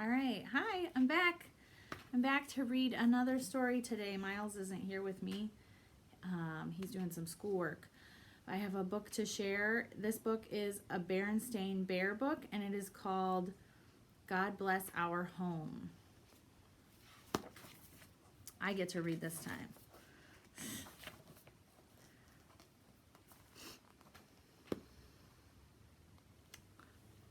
All right. Hi, I'm back. I'm back to read another story today. Miles isn't here with me. He's doing some schoolwork. I have a book to share. This book is a Berenstain Bear book, and it is called God Bless Our Home. I get to read this time.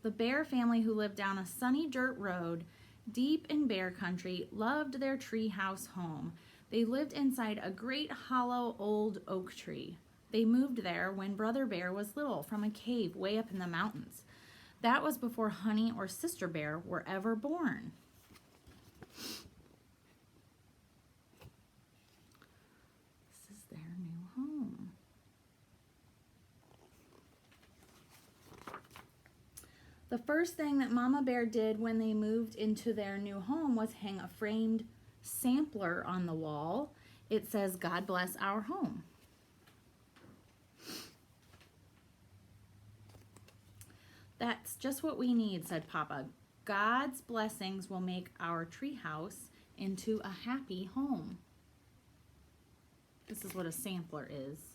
The Bear family, who lived down a sunny dirt road deep in bear country, loved their treehouse home. They lived inside a great hollow old oak tree. They moved there when Brother Bear was little, from a cave way up in the mountains. That was before Honey or Sister Bear were ever born. This is their new home. The first thing that Mama Bear did when they moved into their new home was hang a framed sampler on the wall. It says, "God bless our home." "That's just what we need," said Papa. "God's blessings will make our treehouse into a happy home." This is what a sampler is.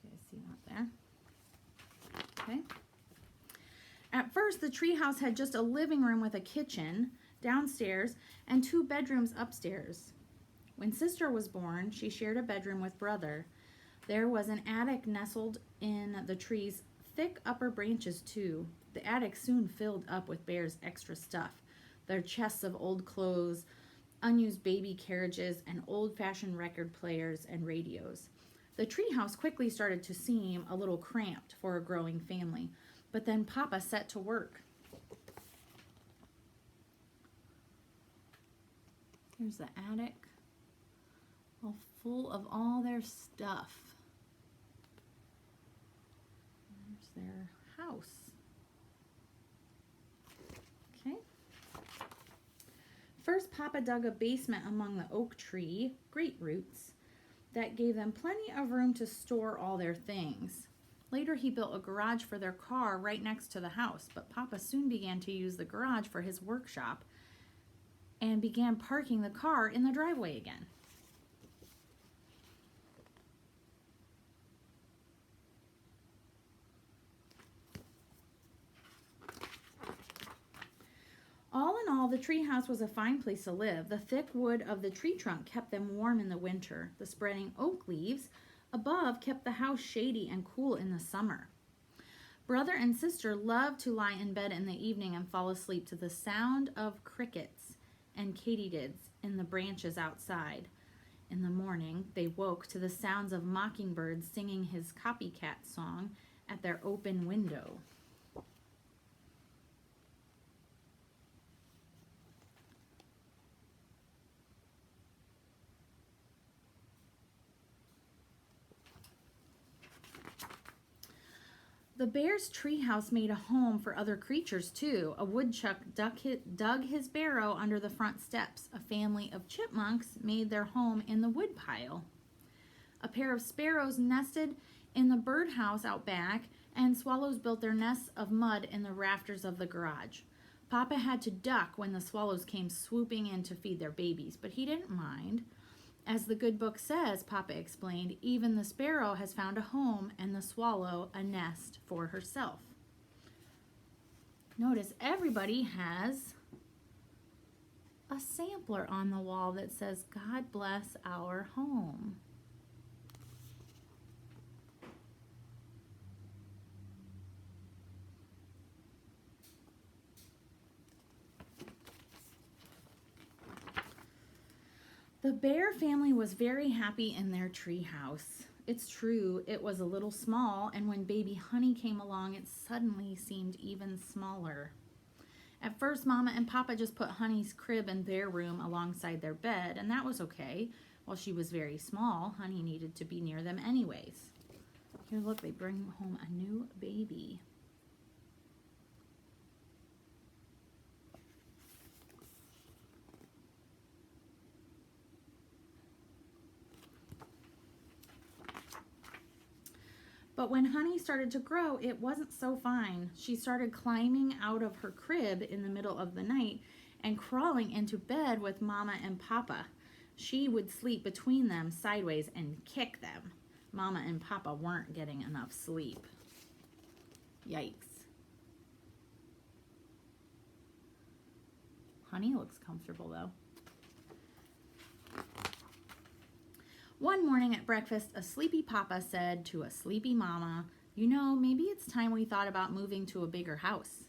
You guys see that there? Okay. At first, the treehouse had just a living room with a kitchen downstairs and 2 bedrooms upstairs. When Sister was born, she shared a bedroom with Brother. There was an attic nestled in the tree's thick upper branches, too. The attic soon filled up with Bear's extra stuff, their chests of old clothes, unused baby carriages, and old-fashioned record players and radios. The treehouse quickly started to seem a little cramped for a growing family. But then Papa set to work. Here's the attic, all full of all their stuff. There's their house. Okay. First, Papa dug a basement among the oak tree great roots that gave them plenty of room to store all their things. Later, he built a garage for their car right next to the house, but Papa soon began to use the garage for his workshop and began parking the car in the driveway again. All in all, the treehouse was a fine place to live. The thick wood of the tree trunk kept them warm in the winter. The spreading oak leaves above kept the house shady and cool in the summer. Brother and Sister loved to lie in bed in the evening and fall asleep to the sound of crickets and katydids in the branches outside. In the morning, they woke to the sounds of mockingbirds singing his copycat song at their open window. The bear's treehouse made a home for other creatures, too. A woodchuck dug his barrow under the front steps. A family of chipmunks made their home in the woodpile. A pair of sparrows nested in the birdhouse out back, and swallows built their nests of mud in the rafters of the garage. Papa had to duck when the swallows came swooping in to feed their babies, but he didn't mind. As the good book says, Papa explained, even the sparrow has found a home and the swallow a nest for herself. Notice everybody has a sampler on the wall that says, "God bless our home." The bear family was very happy in their tree house. It's true, it was a little small, and when baby Honey came along, it suddenly seemed even smaller. At first, Mama and Papa just put Honey's crib in their room alongside their bed, and that was okay. While she was very small, Honey needed to be near them anyways. Here, look, they bring home a new baby. But when Honey started to grow, it wasn't so fine. She started climbing out of her crib in the middle of the night and crawling into bed with Mama and Papa. She would sleep between them sideways and kick them. Mama and Papa weren't getting enough sleep. Yikes. Honey looks comfortable though. One morning at breakfast, a sleepy Papa said to a sleepy Mama, "You know, maybe it's time we thought about moving to a bigger house."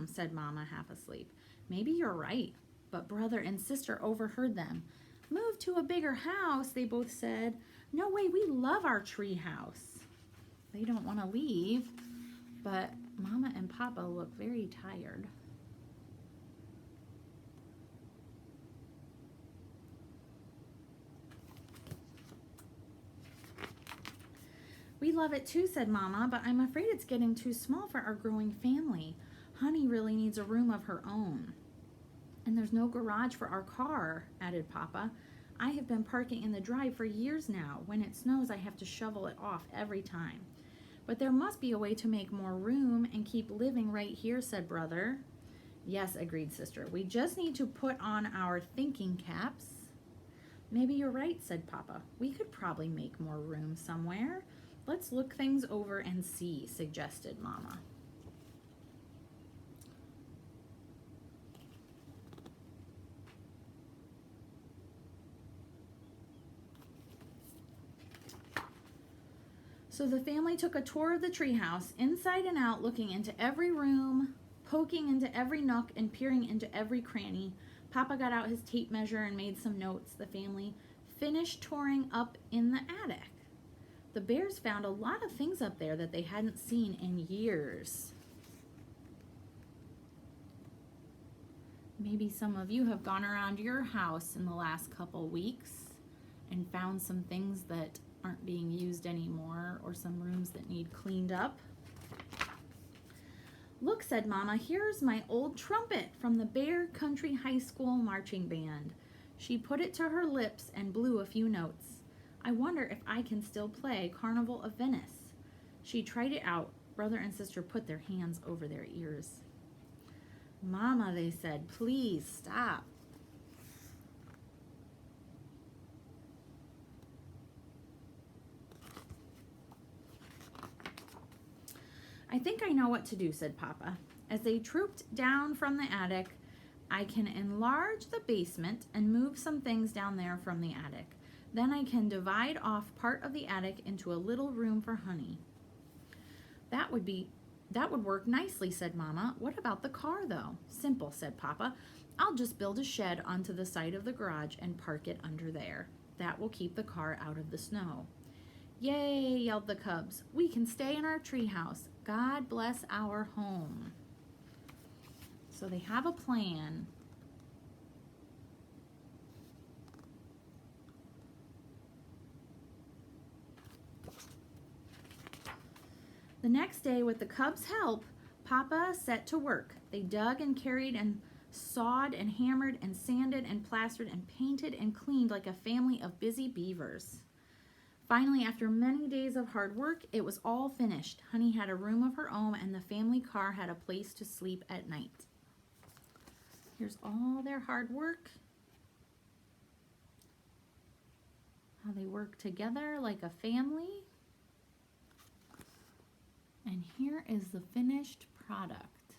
Said Mama, half asleep. "Maybe you're right." But brother and sister overheard them. "Move to a bigger house," they both said. "No way, we love our tree house." They don't want to leave, but Mama and Papa look very tired. "We love it too," said Mama, "but I'm afraid it's getting too small for our growing family. Honey really needs a room of her own." "And there's no garage for our car," added Papa. "I have been parking in the drive for years now. When it snows, I have to shovel it off every time." "But there must be a way to make more room and keep living right here," said brother. "Yes," agreed sister. "We just need to put on our thinking caps." "Maybe you're right," said Papa. "We could probably make more room somewhere. Let's look things over and see," suggested Mama. So the family took a tour of the treehouse, inside and out, looking into every room, poking into every nook, and peering into every cranny. Papa got out his tape measure and made some notes. The family finished touring up in the attic. The bears found a lot of things up there that they hadn't seen in years. Maybe some of you have gone around your house in the last couple weeks and found some things that aren't being used anymore, or some rooms that need cleaned up. "Look," said Mama, "here's my old trumpet from the Bear Country High School marching band." She put it to her lips and blew a few notes. "I wonder if I can still play Carnival of Venice." She tried it out. Brother and sister put their hands over their ears. "Mama," they said, "please stop." "I think I know what to do," said Papa. As they trooped down from the attic, "I can enlarge the basement and move some things down there from the attic. Then I can divide off part of the attic into a little room for Honey." That would work nicely," said Mama. "What about the car, though?" "Simple," said Papa. "I'll just build a shed onto the side of the garage and park it under there. That will keep the car out of the snow." "Yay!" yelled the cubs. "We can stay in our treehouse. God bless our home." So they have a plan. The next day, with the cubs' help, Papa set to work. They dug and carried and sawed and hammered and sanded and plastered and painted and cleaned like a family of busy beavers. Finally, after many days of hard work, it was all finished. Honey had a room of her own, and the family car had a place to sleep at night. Here's all their hard work. How they work together like a family. And here is the finished product.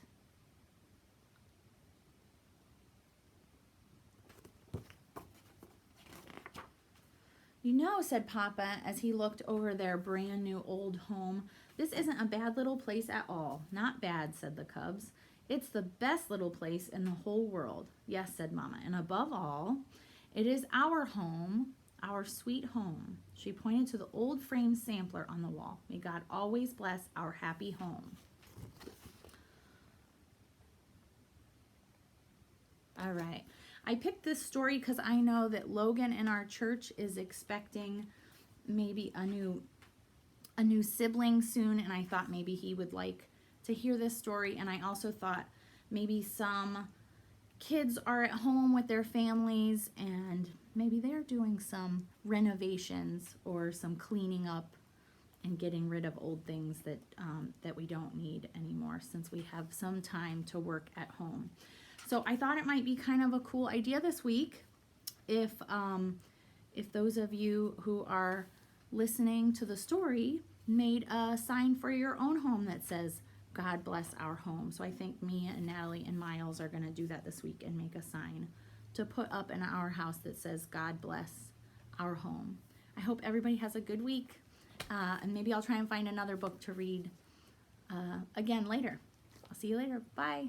"You know," said Papa as he looked over their brand new old home, "this isn't a bad little place at all." "Not bad," said the cubs. "It's the best little place in the whole world." "Yes," said Mama, "and above all, it is our home, our sweet home." She pointed to the old frame sampler on the wall. "May God always bless our happy home." All right. I picked this story because I know that Logan in our church is expecting maybe a new sibling soon, and I thought maybe he would like to hear this story. And I also thought maybe some kids are at home with their families and maybe they're doing some renovations or some cleaning up and getting rid of old things that we don't need anymore, since we have some time to work at home. So So I thought it might be kind of a cool idea this week if those of you who are listening to the story made a sign for your own home that says, God bless our home. So I think me and Natalie and Miles are going to do that this week and make a sign to put up in our house that says, God bless our home. I hope everybody has a good week. And maybe I'll try and find another book to read again later. I'll see you later. Bye.